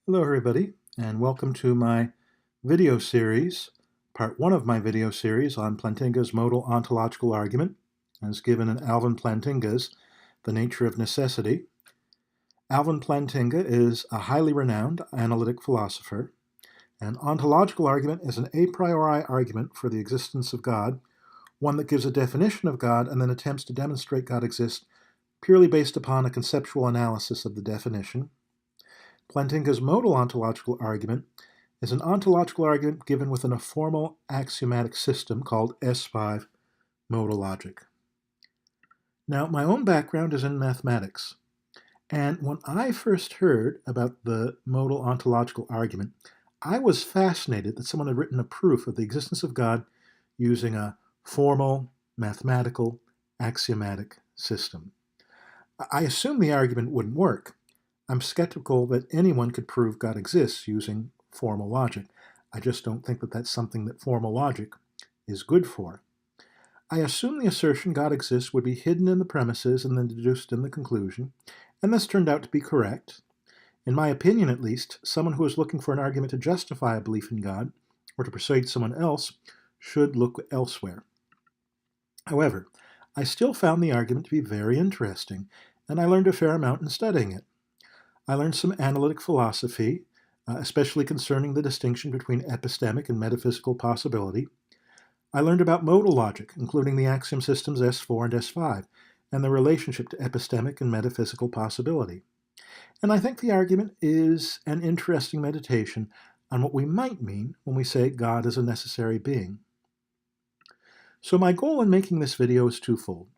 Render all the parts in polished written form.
Hello everybody, and welcome to my video series, part one of my video series on Plantinga's modal ontological argument, as given in Alvin Plantinga's The Nature of Necessity. Alvin Plantinga is a highly renowned analytic philosopher. An ontological argument is an a priori argument for the existence of God, one that gives a definition of God and then attempts to demonstrate God exists purely based upon a conceptual analysis of the definition. Plantinga's modal ontological argument is an ontological argument given within a formal axiomatic system called S5 modal logic. Now, my own background is in mathematics, and when I first heard about the modal ontological argument, I was fascinated that someone had written a proof of the existence of God using a formal, mathematical, axiomatic system. I assumed the argument wouldn't work. I'm skeptical that anyone could prove God exists using formal logic. I just don't think that that's something that formal logic is good for. I assumed the assertion God exists would be hidden in the premises and then deduced in the conclusion, and this turned out to be correct. In my opinion, at least, someone who is looking for an argument to justify a belief in God or to persuade someone else should look elsewhere. However, I still found the argument to be very interesting, and I learned a fair amount in studying it. I learned some analytic philosophy, especially concerning the distinction between epistemic and metaphysical possibility. I learned about modal logic, including the axiom systems S4 and S5, and the relationship to epistemic and metaphysical possibility. And I think the argument is an interesting meditation on what we might mean when we say God is a necessary being. So my goal in making this video is twofold.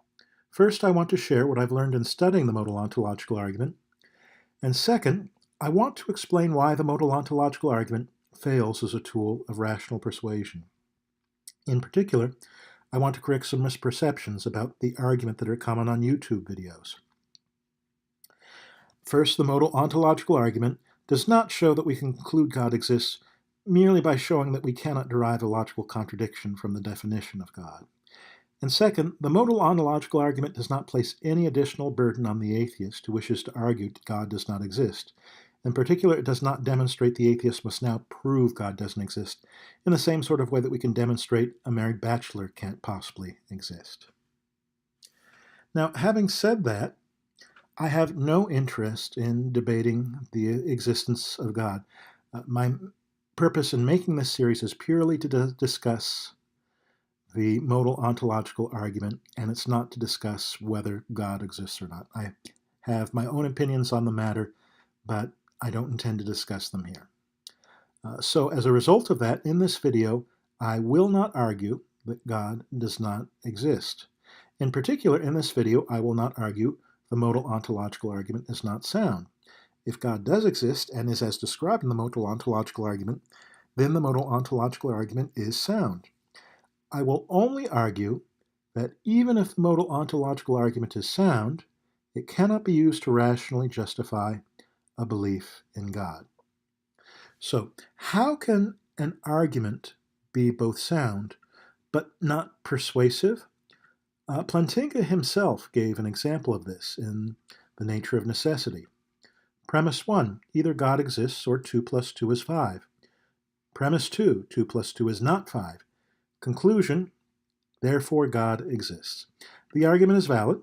First, I want to share what I've learned in studying the modal ontological argument. And second, I want to explain why the modal ontological argument fails as a tool of rational persuasion. In particular, I want to correct some misperceptions about the argument that are common on YouTube videos. First, the modal ontological argument does not show that we can conclude God exists merely by showing that we cannot derive a logical contradiction from the definition of God. And second, the modal ontological argument does not place any additional burden on the atheist who wishes to argue that God does not exist. In particular, it does not demonstrate the atheist must now prove God doesn't exist, in the same sort of way that we can demonstrate a married bachelor can't possibly exist. Now, having said that, I have no interest in debating the existence of God. My purpose in making this series is purely to discuss the modal ontological argument, and it's not to discuss whether God exists or not. I have my own opinions on the matter, but I don't intend to discuss them here. So as a result of that, in this video, I will not argue that God does not exist. In particular, in this video, I will not argue the modal ontological argument is not sound. If God does exist and is as described in the modal ontological argument, then the modal ontological argument is sound. I will only argue that even if the modal ontological argument is sound, it cannot be used to rationally justify a belief in God. So, how can an argument be both sound but not persuasive? Plantinga himself gave an example of this in The Nature of Necessity. Premise 1, either God exists or 2 plus 2 is 5. Premise 2, 2 plus 2 is not 5. Conclusion, therefore God exists. The argument is valid.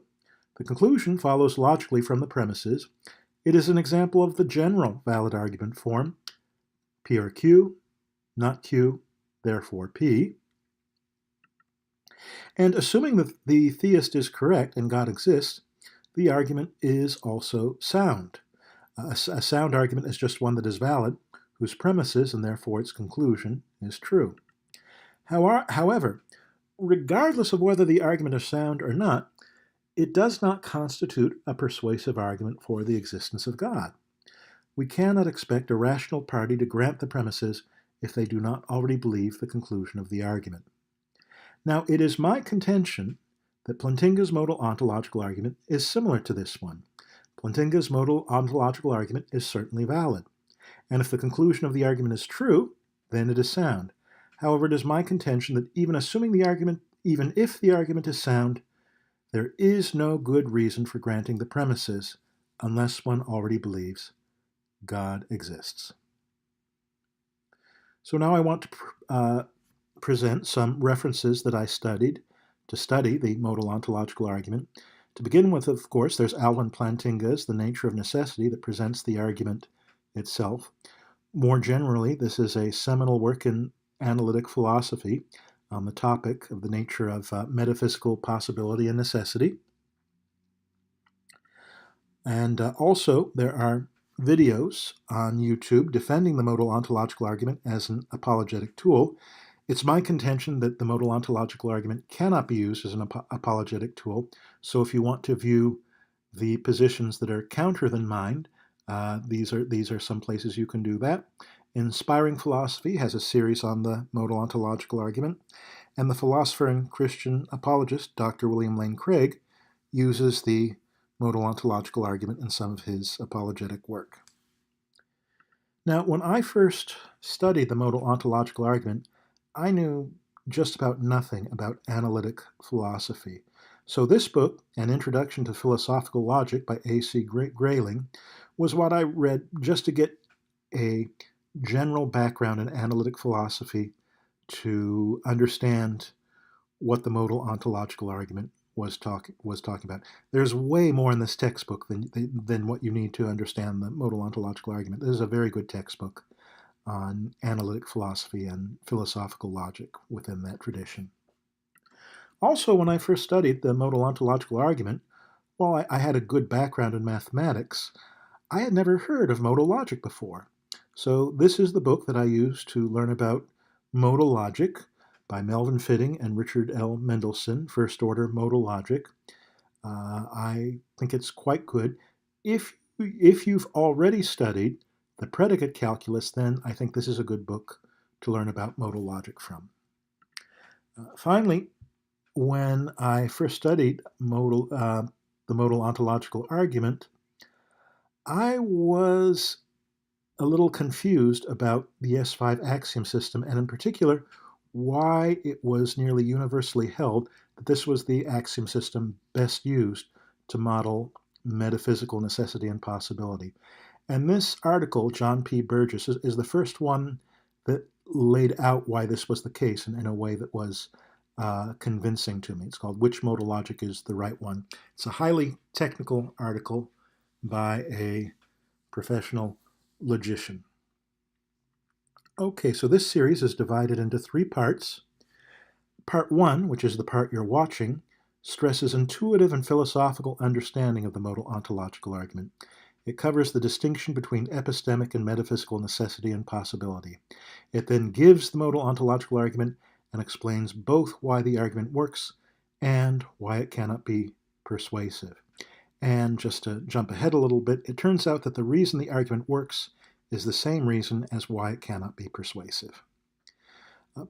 The conclusion follows logically from the premises. It is an example of the general valid argument form, P or Q, not Q, therefore P. And assuming that the theist is correct and God exists, the argument is also sound. A sound argument is just one that is valid, whose premises, and therefore its conclusion, is true. However, regardless of whether the argument is sound or not, it does not constitute a persuasive argument for the existence of God. We cannot expect a rational party to grant the premises if they do not already believe the conclusion of the argument. Now, it is my contention that Plantinga's modal ontological argument is similar to this one. Plantinga's modal ontological argument is certainly valid, and if the conclusion of the argument is true, then it is sound. However, it is my contention that even if the argument is sound, there is no good reason for granting the premises unless one already believes God exists. So now I want to present some references that I studied to study the modal ontological argument. To begin with, of course, there's Alvin Plantinga's The Nature of Necessity that presents the argument itself. More generally, this is a seminal work in analytic philosophy on the topic of the nature of metaphysical possibility and necessity. And also, there are videos on YouTube defending the modal ontological argument as an apologetic tool. It's my contention that the modal ontological argument cannot be used as an apologetic tool. So if you want to view the positions that are counter than mine, these are some places you can do that. Inspiring Philosophy has a series on the modal ontological argument, and the philosopher and Christian apologist, Dr. William Lane Craig, uses the modal ontological argument in some of his apologetic work. Now, when I first studied the modal ontological argument, I knew just about nothing about analytic philosophy. So this book, An Introduction to Philosophical Logic by A.C. Grayling, was what I read just to get a general background in analytic philosophy to understand what the modal ontological argument was talking about. There's way more in this textbook than what you need to understand the modal ontological argument. This is a very good textbook on analytic philosophy and philosophical logic within that tradition. Also, when I first studied the modal ontological argument, while I had a good background in mathematics, I had never heard of modal logic before. So this is the book that I used to learn about modal logic by Melvin Fitting and Richard L. Mendelssohn, First Order Modal Logic. I think it's quite good. If you've already studied the predicate calculus, then I think this is a good book to learn about modal logic from. Finally, when I first studied the modal ontological argument, I was a little confused about the S5 axiom system, and in particular, why it was nearly universally held that this was the axiom system best used to model metaphysical necessity and possibility. And this article, John P. Burgess, is the first one that laid out why this was the case in a way that was convincing to me. It's called Which Modal Logic is the Right One? It's a highly technical article by a professional logician. Okay, so this series is divided into 3 parts. Part 1, which is the part you're watching, stresses intuitive and philosophical understanding of the modal ontological argument. It covers the distinction between epistemic and metaphysical necessity and possibility. It then gives the modal ontological argument and explains both why the argument works and why it cannot be persuasive. And just to jump ahead a little bit, it turns out that the reason the argument works is the same reason as why it cannot be persuasive.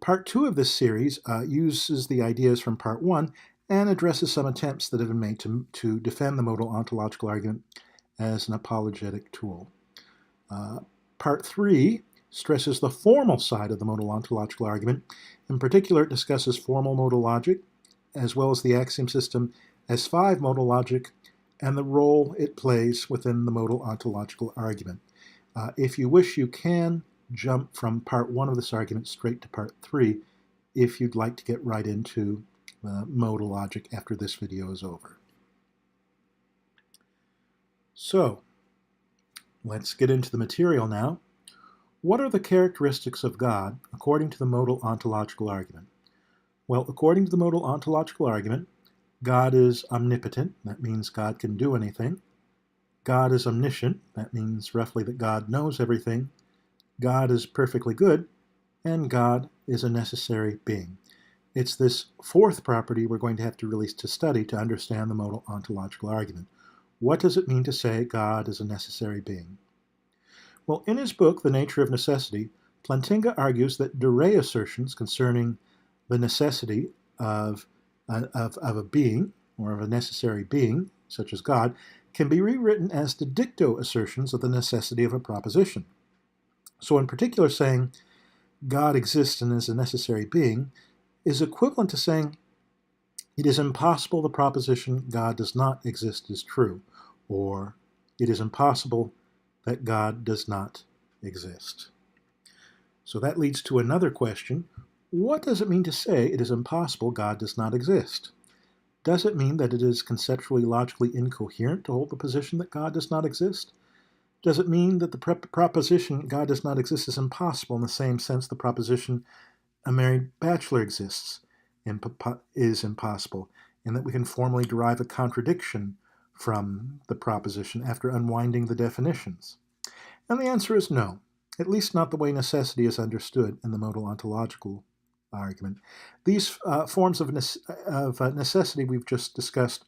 Part 2 of this series uses the ideas from Part 1 and addresses some attempts that have been made to defend the modal ontological argument as an apologetic tool. Part 3 stresses the formal side of the modal ontological argument. In particular, it discusses formal modal logic, as well as the axiom system S5 modal logic, and the role it plays within the modal ontological argument. If you wish, you can jump from part 1 of this argument straight to part 3 if you'd like to get right into modal logic after this video is over. So, let's get into the material now. What are the characteristics of God according to the modal ontological argument? Well, according to the modal ontological argument, God is omnipotent. That means God can do anything. God is omniscient. That means roughly that God knows everything. God is perfectly good. And God is a necessary being. It's this 4th property we're going to have to really study to understand the modal ontological argument. What does it mean to say God is a necessary being? Well, in his book, The Nature of Necessity, Plantinga argues that de re assertions concerning the necessity of a being, or of a necessary being, such as God, can be rewritten as de dicto assertions of the necessity of a proposition. So in particular, saying God exists and is a necessary being is equivalent to saying it is impossible the proposition God does not exist is true, or it is impossible that God does not exist. So that leads to another question. What does it mean to say it is impossible God does not exist? Does it mean that it is conceptually logically incoherent to hold the position that God does not exist? Does it mean that the proposition God does not exist is impossible in the same sense the proposition a married bachelor exists is impossible, and that we can formally derive a contradiction from the proposition after unwinding the definitions? And the answer is no, at least not the way necessity is understood in the modal ontological argument. These forms of necessity we've just discussed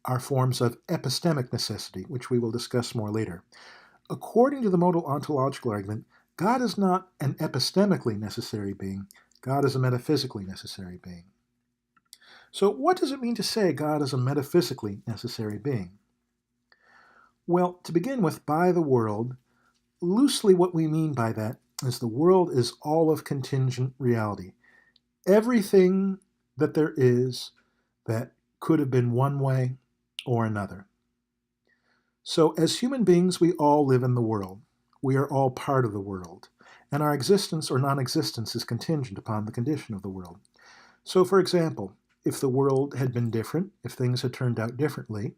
are forms of epistemic necessity, which we will discuss more later. According to the modal ontological argument, God is not an epistemically necessary being. God is a metaphysically necessary being. So what does it mean to say God is a metaphysically necessary being? Well, to begin with, by the world, loosely what we mean by that is the world is all of contingent reality. Everything that there is that could have been one way or another. So as human beings, we all live in the world. We are all part of the world, and our existence or non-existence is contingent upon the condition of the world. So for example, if the world had been different, if things had turned out differently,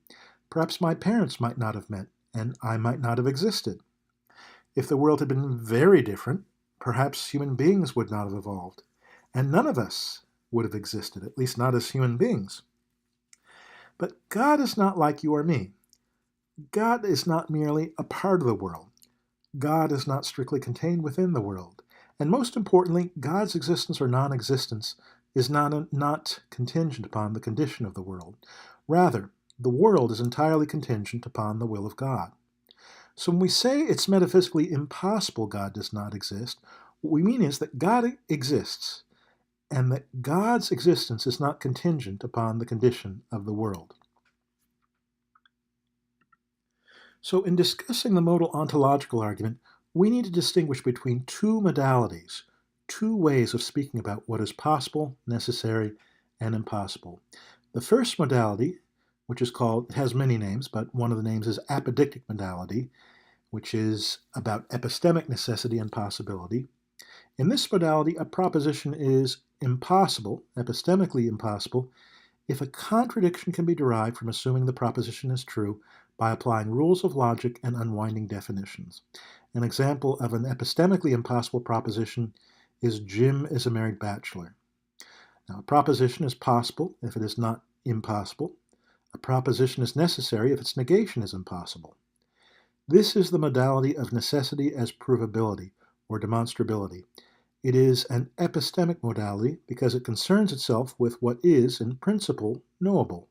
perhaps my parents might not have met, and I might not have existed. If the world had been very different, perhaps human beings would not have evolved, and none of us would have existed, at least not as human beings. But God is not like you or me. God is not merely a part of the world. God is not strictly contained within the world. And most importantly, God's existence or non-existence is not contingent upon the condition of the world. Rather, the world is entirely contingent upon the will of God. So when we say it's metaphysically impossible God does not exist, what we mean is that God exists, and that God's existence is not contingent upon the condition of the world. So in discussing the modal ontological argument, we need to distinguish between two modalities, two ways of speaking about what is possible, necessary, and impossible. The first modality, which is called, it has many names, but one of the names is apodictic modality, which is about epistemic necessity and possibility. In this modality, a proposition is impossible, epistemically impossible, if a contradiction can be derived from assuming the proposition is true by applying rules of logic and unwinding definitions. An example of an epistemically impossible proposition is Jim is a married bachelor. Now, a proposition is possible if it is not impossible. A proposition is necessary if its negation is impossible. This is the modality of necessity as provability or demonstrability. It is an epistemic modality because it concerns itself with what is, in principle, knowable.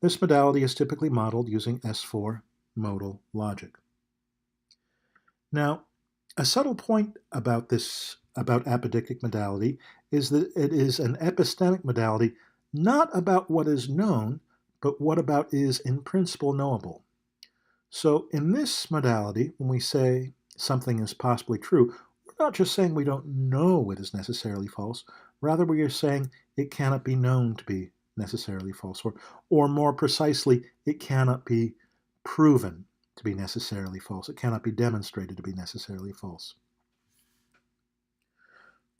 This modality is typically modeled using S4 modal logic. Now, a subtle point about apodictic modality is that it is an epistemic modality not about what is known, but what about is in principle knowable. So in this modality, when we say something is possibly true, we're not just saying we don't know it is necessarily false, rather we are saying it cannot be known to be necessarily false, or more precisely, it cannot be proven to be necessarily false. It cannot be demonstrated to be necessarily false.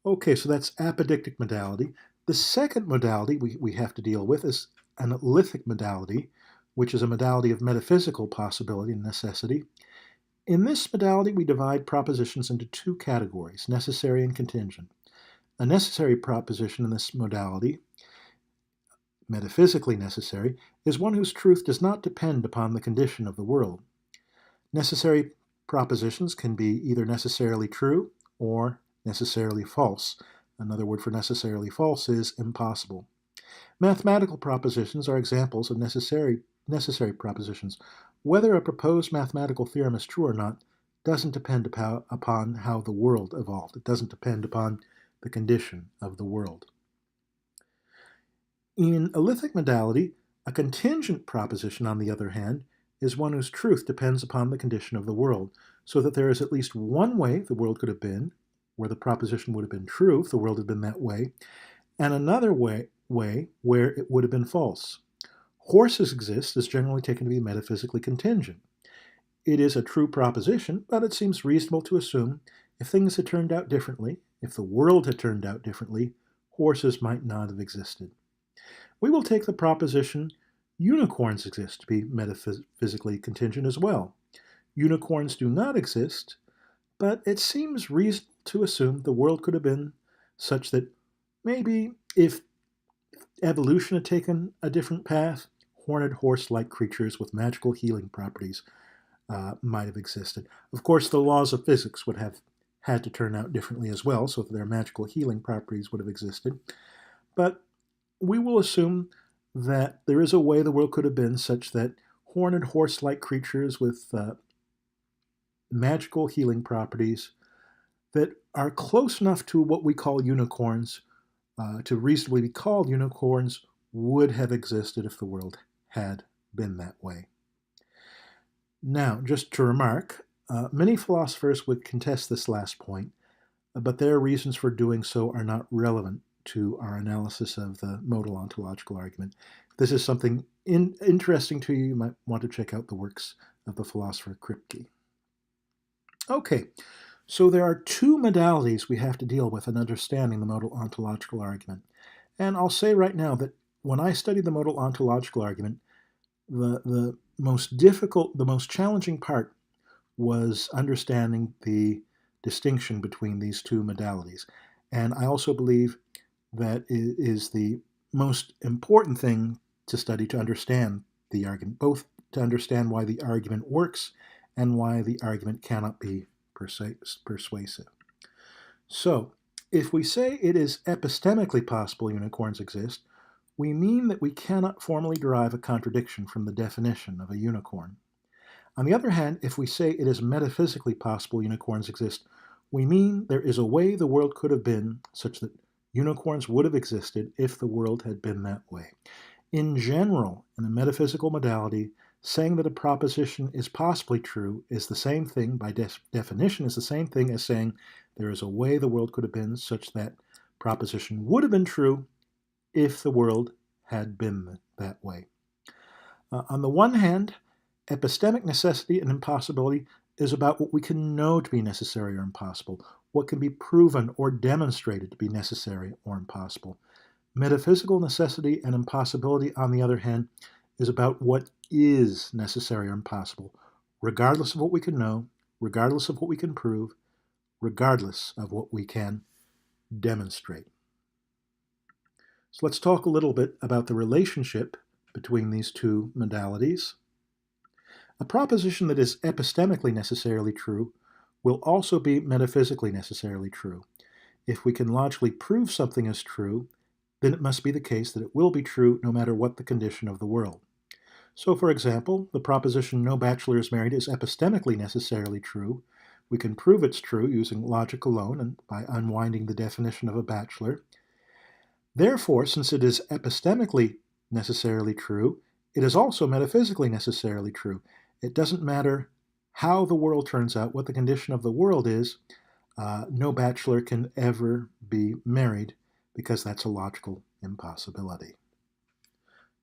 Okay, so that's apodictic modality. The second modality we have to deal with is an lithic modality, which is a modality of metaphysical possibility and necessity. In this modality, we divide propositions into two categories, necessary and contingent. A necessary proposition in this modality, metaphysically necessary, is one whose truth does not depend upon the condition of the world. Necessary propositions can be either necessarily true or necessarily false. Another word for necessarily false is impossible. Mathematical propositions are examples of necessary propositions. Whether a proposed mathematical theorem is true or not doesn't depend upon how the world evolved. It doesn't depend upon the condition of the world. In a lithic modality, a contingent proposition, on the other hand, is one whose truth depends upon the condition of the world, so that there is at least one way the world could have been, where the proposition would have been true if the world had been that way, and another way where it would have been false. Horses exist is generally taken to be metaphysically contingent. it is a true proposition, but it seems reasonable to assume if things had turned out differently, if the world had turned out differently, horses might not have existed. We will take the proposition unicorns exist to be metaphysically contingent as well. Unicorns do not exist, but it seems reasonable to assume the world could have been such that maybe if evolution had taken a different path, horned horse-like creatures with magical healing properties might have existed. Of course, the laws of physics would have had to turn out differently as well, so that their magical healing properties would have existed. But we will assume that there is a way the world could have been such that horned horse-like creatures with magical healing properties that are close enough to what we call unicorns to reasonably be called unicorns would have existed if the world had been that way. Now, just to remark, many philosophers would contest this last point, but their reasons for doing so are not relevant to our analysis of the modal ontological argument. If this is something interesting to you, you might want to check out the works of the philosopher Kripke. Okay, so there are two modalities we have to deal with in understanding the modal ontological argument. And I'll say right now that when I studied the modal ontological argument, the most difficult, the most challenging part was understanding the distinction between these two modalities. And I also believe that it is the most important thing to study to understand the argument, both to understand why the argument works and why the argument cannot be persuasive. So, if we say it is epistemically possible unicorns exist, we mean that we cannot formally derive a contradiction from the definition of a unicorn. On the other hand, if we say it is metaphysically possible unicorns exist, we mean there is a way the world could have been such that unicorns would have existed if the world had been that way. In general, in a metaphysical modality, saying that a proposition is possibly true is the same thing, by definition, is the same thing as saying there is a way the world could have been such that proposition would have been true if the world had been that way. On the one hand, epistemic necessity and impossibility is about what we can know to be necessary or impossible, what can be proven or demonstrated to be necessary or impossible. Metaphysical necessity and impossibility, on the other hand, is about what is necessary or impossible, regardless of what we can know, regardless of what we can prove, regardless of what we can demonstrate. So let's talk a little bit about the relationship between these two modalities. A proposition that is epistemically necessarily true will also be metaphysically necessarily true. If we can logically prove something is true, then it must be the case that it will be true no matter what the condition of the world. So, for example, the proposition no bachelor is married is epistemically necessarily true. We can prove it's true using logic alone and by unwinding the definition of a bachelor. Therefore, since it is epistemically necessarily true, it is also metaphysically necessarily true. It doesn't matter how the world turns out, what the condition of the world is, no bachelor can ever be married because that's a logical impossibility.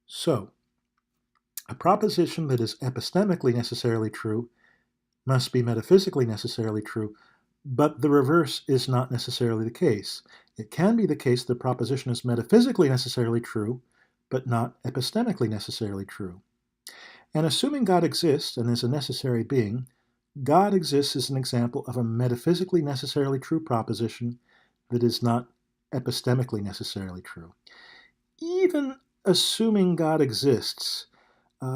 So, a proposition that is epistemically necessarily true must be metaphysically necessarily true, but the reverse is not necessarily the case. It can be the case that the proposition is metaphysically necessarily true, but not epistemically necessarily true. And assuming God exists and is a necessary being, God exists is an example of a metaphysically necessarily true proposition that is not epistemically necessarily true. Even assuming God exists,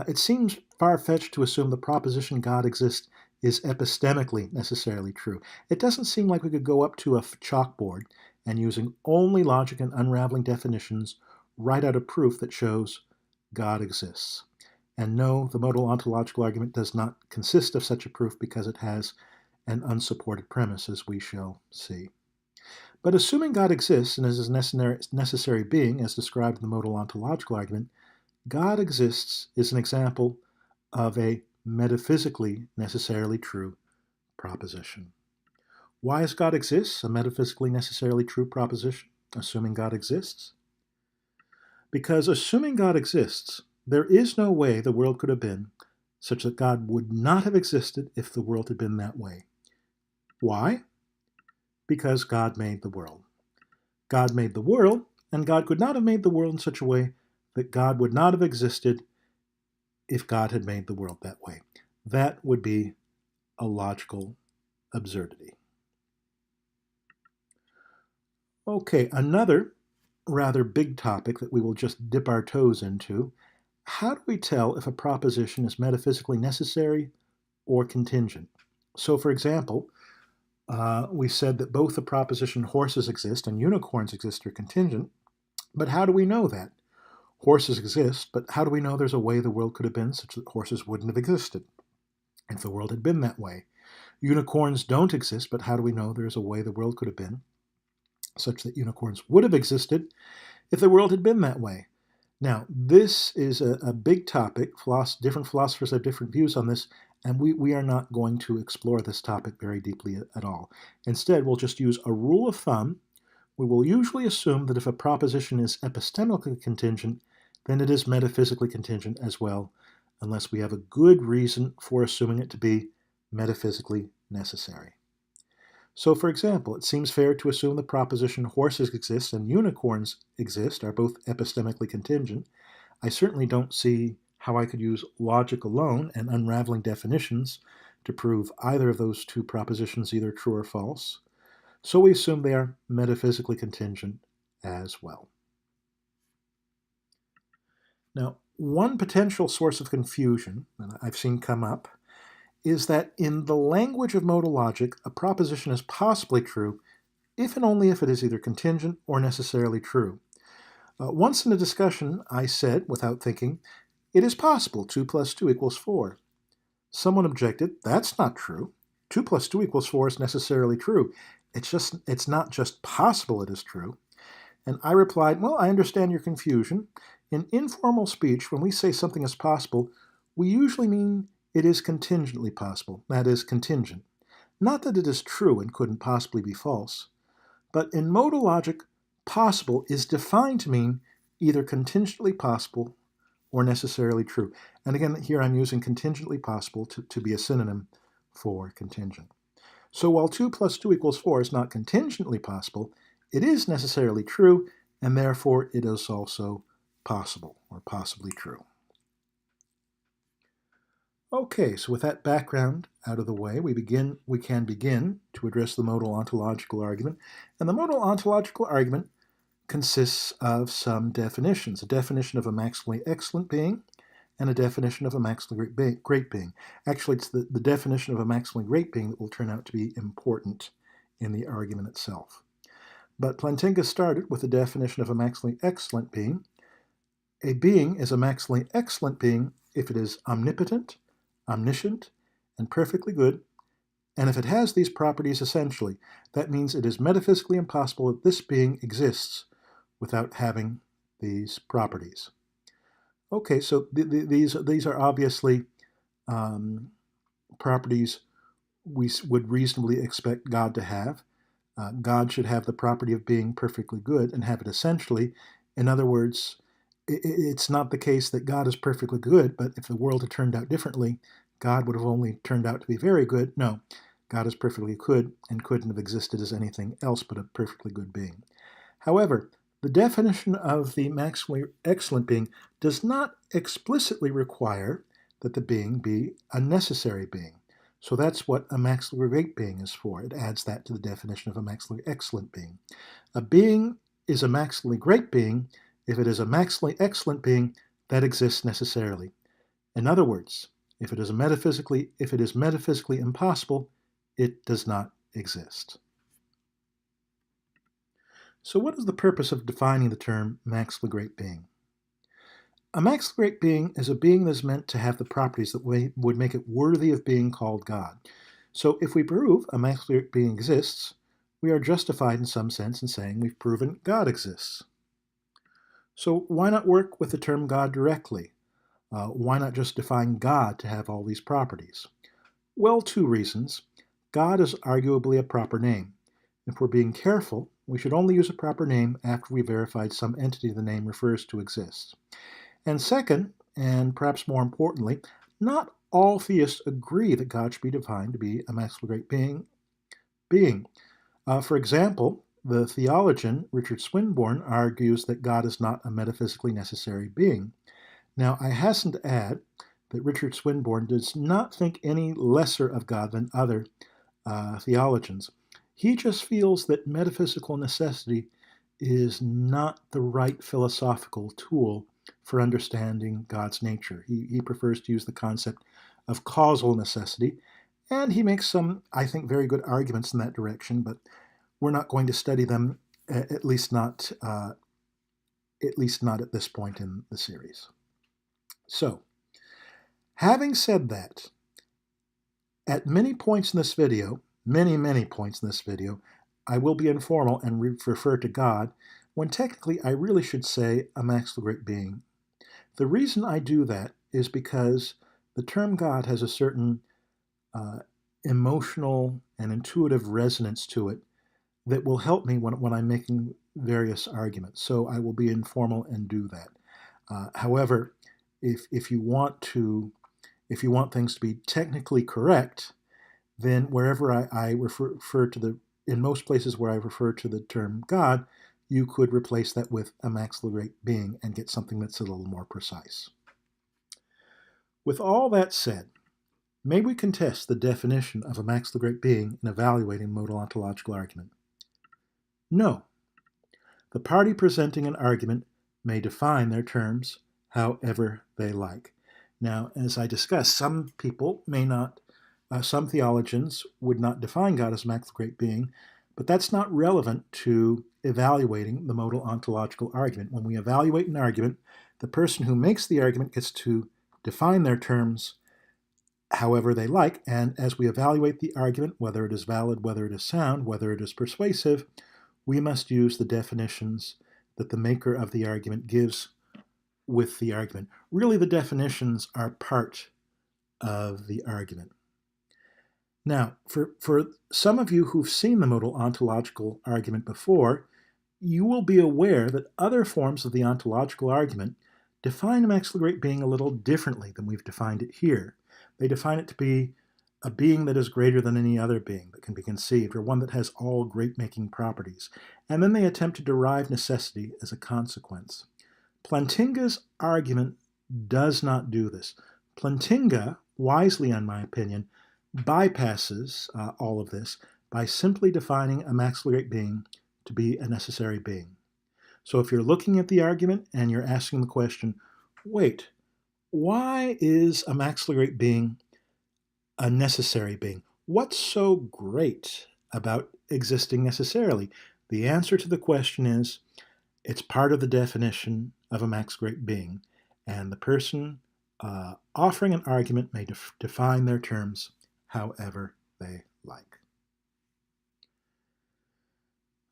it seems far-fetched to assume the proposition God exists is epistemically necessarily true. It doesn't seem like we could go up to a chalkboard and using only logic and unraveling definitions write out a proof that shows God exists. And no, the modal ontological argument does not consist of such a proof because it has an unsupported premise, as we shall see. But assuming God exists and is a necessary being, as described in the modal ontological argument, God exists is an example of a metaphysically necessarily true proposition. Why is God exists a metaphysically necessarily true proposition, assuming God exists? Because assuming God exists, there is no way the world could have been such that God would not have existed if the world had been that way. Why? Because God made the world. God made the world, and God could not have made the world in such a way that God would not have existed if God had made the world that way. That would be a logical absurdity. Okay, another rather big topic that we will just dip our toes into. How do we tell if a proposition is metaphysically necessary or contingent? So, for example, we said that both the proposition horses exist and unicorns exist are contingent, but how do we know that? Horses exist, but how do we know there's a way the world could have been such that horses wouldn't have existed if the world had been that way? Unicorns don't exist, but how do we know there's a way the world could have been such that unicorns would have existed if the world had been that way? Now, this is a big topic. Different philosophers have different views on this, and we are not going to explore this topic very deeply at all. Instead, we'll just use a rule of thumb. We will usually assume that if a proposition is epistemically contingent, then it is metaphysically contingent as well, unless we have a good reason for assuming it to be metaphysically necessary. So, for example, it seems fair to assume the proposition horses exist and unicorns exist are both epistemically contingent. I certainly don't see how I could use logic alone and unraveling definitions to prove either of those two propositions either true or false. So we assume they are metaphysically contingent as well. Now, one potential source of confusion that I've seen come up is that in the language of modal logic, a proposition is possibly true if and only if it is either contingent or necessarily true. Once in a discussion, I said, without thinking, it is possible 2 plus 2 equals 4. Someone objected, that's not true. 2 plus 2 equals 4 is necessarily true. It's not just possible it is true. And I replied, well, I understand your confusion. In informal speech, when we say something is possible, we usually mean it is contingently possible, that is, contingent. Not that it is true and couldn't possibly be false. But in modal logic, possible is defined to mean either contingently possible or necessarily true. And again, here I'm using contingently possible to be a synonym for contingent. So while 2 plus 2 equals 4 is not contingently possible, it is necessarily true, and therefore it is also possible or possibly true. Okay, so with that background out of the way, we can begin to address the modal ontological argument. And the modal ontological argument consists of some definitions. A definition of a maximally excellent being and a definition of a maximally great being. Actually, it's the definition of a maximally great being that will turn out to be important in the argument itself. But Plantinga started with the definition of a maximally excellent being. A being is a maximally excellent being if it is omnipotent, omniscient, and perfectly good, and if it has these properties essentially, that means it is metaphysically impossible that this being exists without having these properties. Okay, so these are obviously properties we would reasonably expect God to have. God should have the property of being perfectly good and have it essentially. In other words, it's not the case that God is perfectly good, but if the world had turned out differently, God would have only turned out to be very good. No, God is perfectly good and couldn't have existed as anything else but a perfectly good being. However, the definition of the maximally excellent being does not explicitly require that the being be a necessary being. So that's what a maximally great being is for. It adds that to the definition of a maximally excellent being. A being is a maximally great being if it is a maximally excellent being that exists necessarily. In other words, if it is metaphysically impossible, it does not exist. So what is the purpose of defining the term maximally great being? A maximally great being is a being that is meant to have the properties that would make it worthy of being called God. So if we prove a maximally great being exists, we are justified in some sense in saying we've proven God exists. So why not work with the term God directly? Why not just define God to have all these properties? Well, 2 reasons. God is arguably a proper name. If we're being careful, we should only use a proper name after we verified some entity the name refers to exists. And second, and perhaps more importantly, not all theists agree that God should be defined to be a maximal great being. For example, the theologian Richard Swinburne argues that God is not a metaphysically necessary being. Now, I hasten to add that Richard Swinburne does not think any lesser of God than other theologians. He just feels that metaphysical necessity is not the right philosophical tool for understanding God's nature. He prefers to use the concept of causal necessity, and he makes some, I think, very good arguments in that direction, but we're not going to study them, at least not at this point in the series. So, having said that, at many points in this video, many points in this video, I will be informal and refer to God, when technically I really should say a maximal great being. The reason I do that is because the term God has a certain emotional and intuitive resonance to it that will help me when I'm making various arguments. So I will be informal and do that. However, if you want things to be technically correct, then wherever I refer to in most places where I refer to the term God, you could replace that with a maximal great being and get something that's a little more precise. With all that said, may we contest the definition of a maximal great being in evaluating modal ontological argument? No. The party presenting an argument may define their terms however they like. Now, as I discussed, some people may not, some theologians would not define God as a maximal great being, but that's not relevant to evaluating the modal ontological argument. When we evaluate an argument, the person who makes the argument gets to define their terms however they like, and as we evaluate the argument, whether it is valid, whether it is sound, whether it is persuasive, we must use the definitions that the maker of the argument gives with the argument. Really, the definitions are part of the argument. Now, for some of you who've seen the modal ontological argument before, you will be aware that other forms of the ontological argument define a maximal great being a little differently than we've defined it here. They define it to be a being that is greater than any other being that can be conceived, or one that has all great-making properties. And then they attempt to derive necessity as a consequence. Plantinga's argument does not do this. Plantinga, wisely in my opinion, bypasses all of this by simply defining a maximal great being to be a necessary being. So if you're looking at the argument and you're asking the question, wait, why is a maximal great being a necessary being? What's so great about existing necessarily? The answer to the question is, it's part of the definition of a maximal great being, and the person offering an argument may define their terms however they like.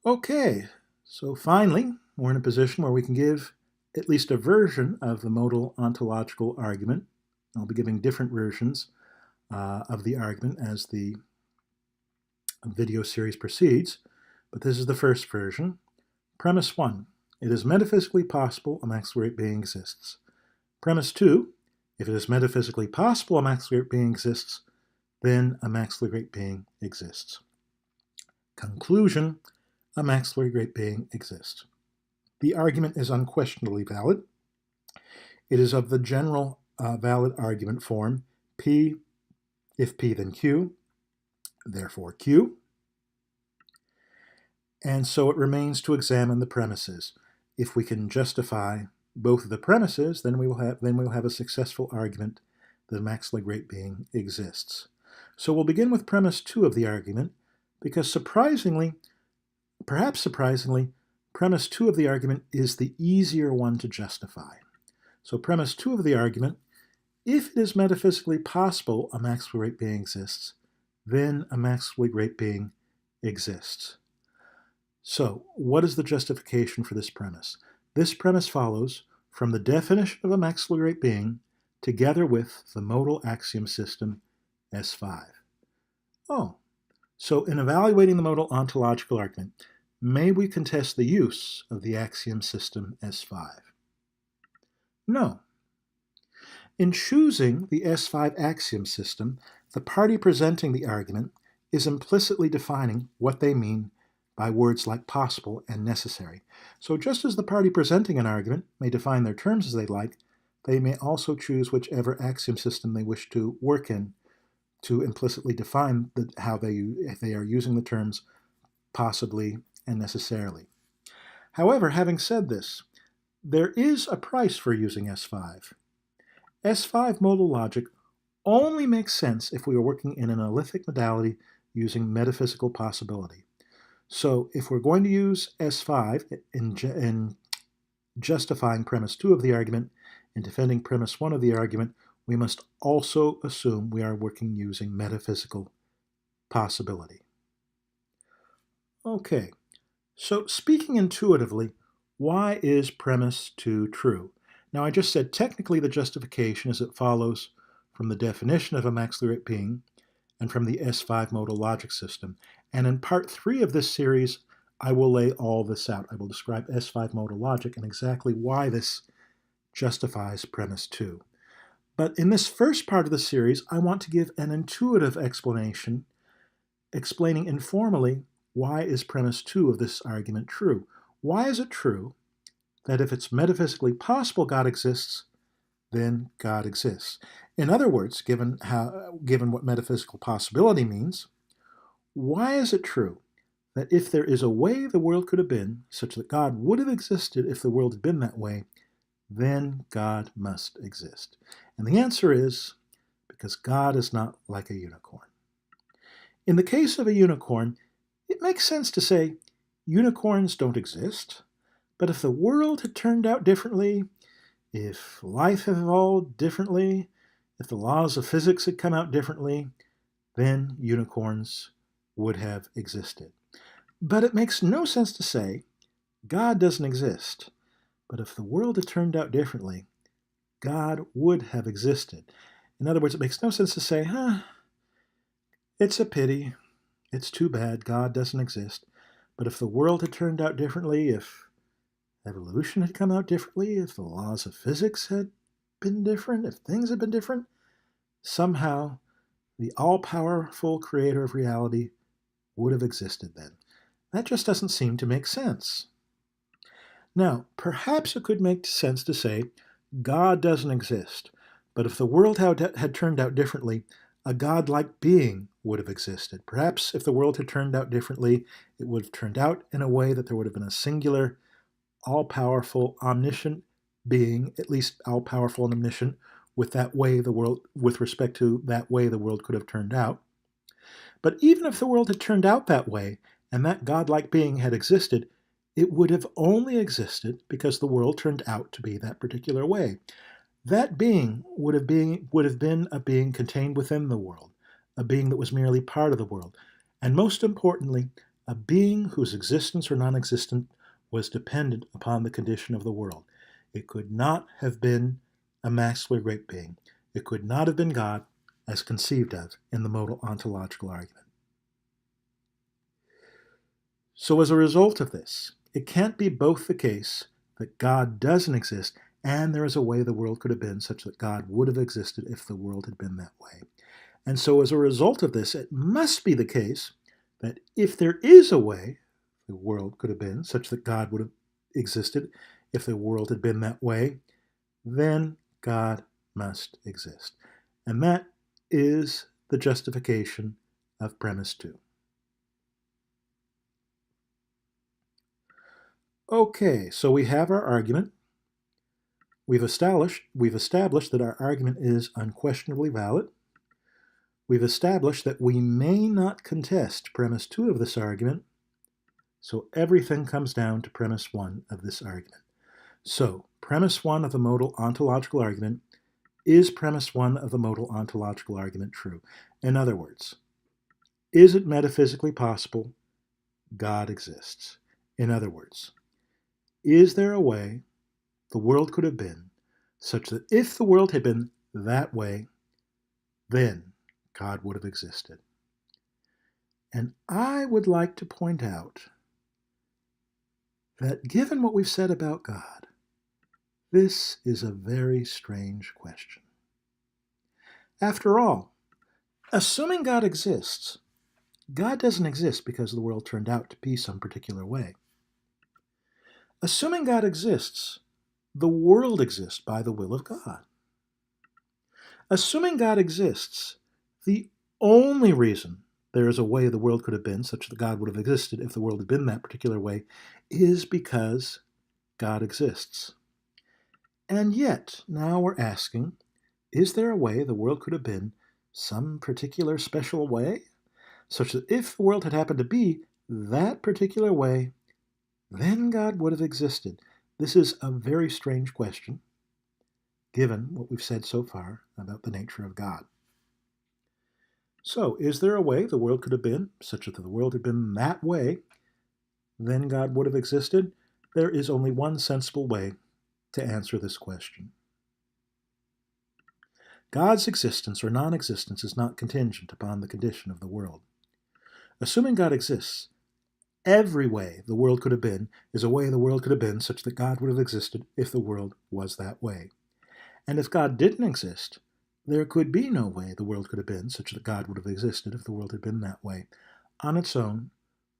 Okay, so finally, we're in a position where we can give at least a version of the modal ontological argument. I'll be giving different versions of the argument as the video series proceeds, but this is the first version. Premise 1, it is metaphysically possible a maximal great being exists. Premise 2, if it is metaphysically possible a maximal great being exists, then a maximal great being exists. Conclusion, a maximal great being exists. The argument is unquestionably valid. It is of the general valid argument form, P, if P then Q, therefore Q. And so it remains to examine the premises. If we can justify both of the premises, then we will have a successful argument that a maximal great being exists. So we'll begin with premise 2 of the argument, because perhaps surprisingly, premise 2 of the argument is the easier one to justify. So premise 2 of the argument, if it is metaphysically possible a maximal great being exists, then a maximally great being exists. So what is the justification for this premise? This premise follows from the definition of a maximal great being together with the modal axiom system S5. Oh, so in evaluating the modal ontological argument, may we contest the use of the axiom system S5? No. In choosing the S5 axiom system, the party presenting the argument is implicitly defining what they mean by words like possible and necessary. So just as the party presenting an argument may define their terms as they like, they may also choose whichever axiom system they wish to work in to implicitly define if they are using the terms possibly and necessarily. However, having said this, there is a price for using S5. S5 modal logic only makes sense if we are working in an analytic modality using metaphysical possibility. So if we're going to use S5 in justifying premise 2 of the argument and defending premise 1 of the argument, we must also assume we are working using metaphysical possibility. Okay, so speaking intuitively, why is premise 2 true? Now I just said technically the justification is it follows from the definition of a maximally right being and from the S5 modal logic system. And in part 3 of this series, I will lay all this out. I will describe S5 modal logic and exactly why this justifies premise 2. But in this first part of the series, I want to give an intuitive explanation, explaining informally why is premise 2 of this argument true. Why is it true that if it's metaphysically possible God exists, then God exists? In other words, given what metaphysical possibility means, why is it true that if there is a way the world could have been, such that God would have existed if the world had been that way, then God must exist? And the answer is because God is not like a unicorn. In the case of a unicorn, it makes sense to say unicorns don't exist, but if the world had turned out differently, if life had evolved differently, if the laws of physics had come out differently, then unicorns would have existed. But it makes no sense to say God doesn't exist, but if the world had turned out differently, God would have existed. In other words, it makes no sense to say, it's a pity, it's too bad God doesn't exist. But if the world had turned out differently, if evolution had come out differently, if the laws of physics had been different, if things had been different, somehow the all-powerful creator of reality would have existed then. That just doesn't seem to make sense. Now, perhaps it could make sense to say God doesn't exist, but if the world had turned out differently, a God-like being would have existed. Perhaps if the world had turned out differently, it would have turned out in a way that there would have been a singular, all-powerful, omniscient being, at least all-powerful and omniscient, with respect to that way the world could have turned out. But even if the world had turned out that way, and that God-like being had existed, it would have only existed because the world turned out to be that particular way. That being would have been a being contained within the world, a being that was merely part of the world, and most importantly, a being whose existence or non-existence was dependent upon the condition of the world. It could not have been a maximally great being. It could not have been God as conceived of in the modal ontological argument. So as a result of this, it can't be both the case that God doesn't exist and there is a way the world could have been such that God would have existed if the world had been that way. And so as a result of this, it must be the case that if there is a way the world could have been such that God would have existed if the world had been that way, then God must exist. And that is the justification of premise 2. Okay, so we have our argument. We've established that our argument is unquestionably valid. We've established that we may not contest premise 2 of this argument, so everything comes down to premise 1 of this argument. So, premise 1 of the modal ontological argument, is premise 1 of the modal ontological argument true? In other words, is it metaphysically possible God exists? In other words, is there a way the world could have been such that if the world had been that way, then God would have existed? And I would like to point out that given what we've said about God, this is a very strange question. After all, assuming God exists, God doesn't exist because the world turned out to be some particular way. Assuming God exists, the world exists by the will of God. Assuming God exists, the only reason there is a way the world could have been such that God would have existed if the world had been that particular way is because God exists. And yet, now we're asking, is there a way the world could have been some particular special way, such that if the world had happened to be that particular way, then God would have existed? This is a very strange question, given what we've said so far about the nature of God. So, is there a way the world could have been such that the world had been that way, then God would have existed? There is only one sensible way to answer this question. God's existence or non-existence is not contingent upon the condition of the world. Assuming God exists, every way the world could have been is a way the world could have been such that God would have existed if the world was that way. And if God didn't exist, there could be no way the world could have been such that God would have existed if the world had been that way. On its own,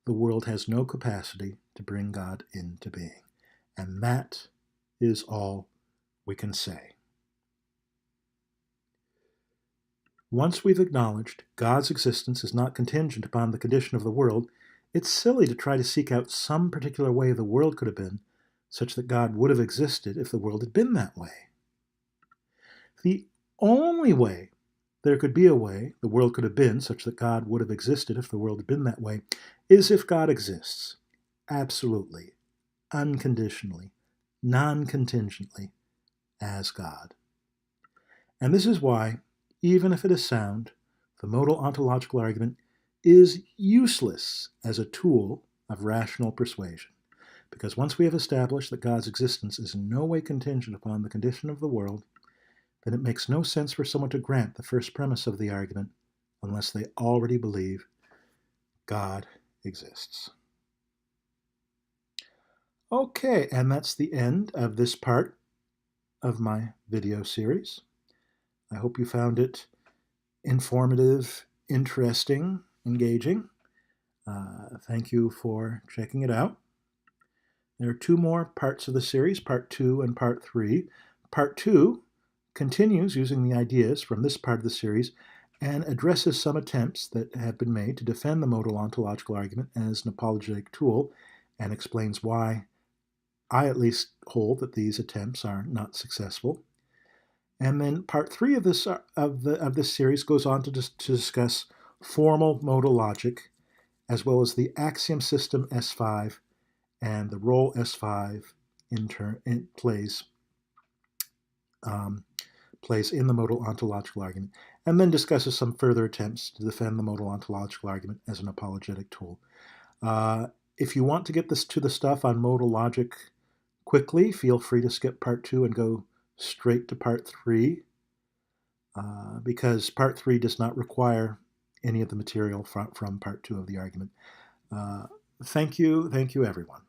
the world has no capacity to bring God into being. And that is all we can say. Once we've acknowledged God's existence is not contingent upon the condition of the world, it's silly to try to seek out some particular way the world could have been, such that God would have existed if the world had been that way. The only way there could be a way the world could have been such that God would have existed if the world had been that way is if God exists, absolutely, unconditionally, non-contingently, as God. And this is why, even if it is sound, the modal ontological argument is useless as a tool of rational persuasion, because once we have established that God's existence is in no way contingent upon the condition of the world, then it makes no sense for someone to grant the first premise of the argument unless they already believe God exists. Okay, and that's the end of this part of my video series. I hope you found it informative, interesting, engaging. Thank you for checking it out. There are two more parts of the series, Part 2 and Part 3. Part 2 continues using the ideas from this part of the series and addresses some attempts that have been made to defend the modal ontological argument as an apologetic tool and explains why I at least hold that these attempts are not successful. And then part 3 of this series goes on to discuss formal modal logic, as well as the axiom system S5 and the role S5 plays in the modal ontological argument, and then discusses some further attempts to defend the modal ontological argument as an apologetic tool. If you want to get to the stuff on modal logic quickly, feel free to skip part 2 and go straight to part 3, because part 3 does not require any of the material from part 2 of the argument. Thank you, everyone.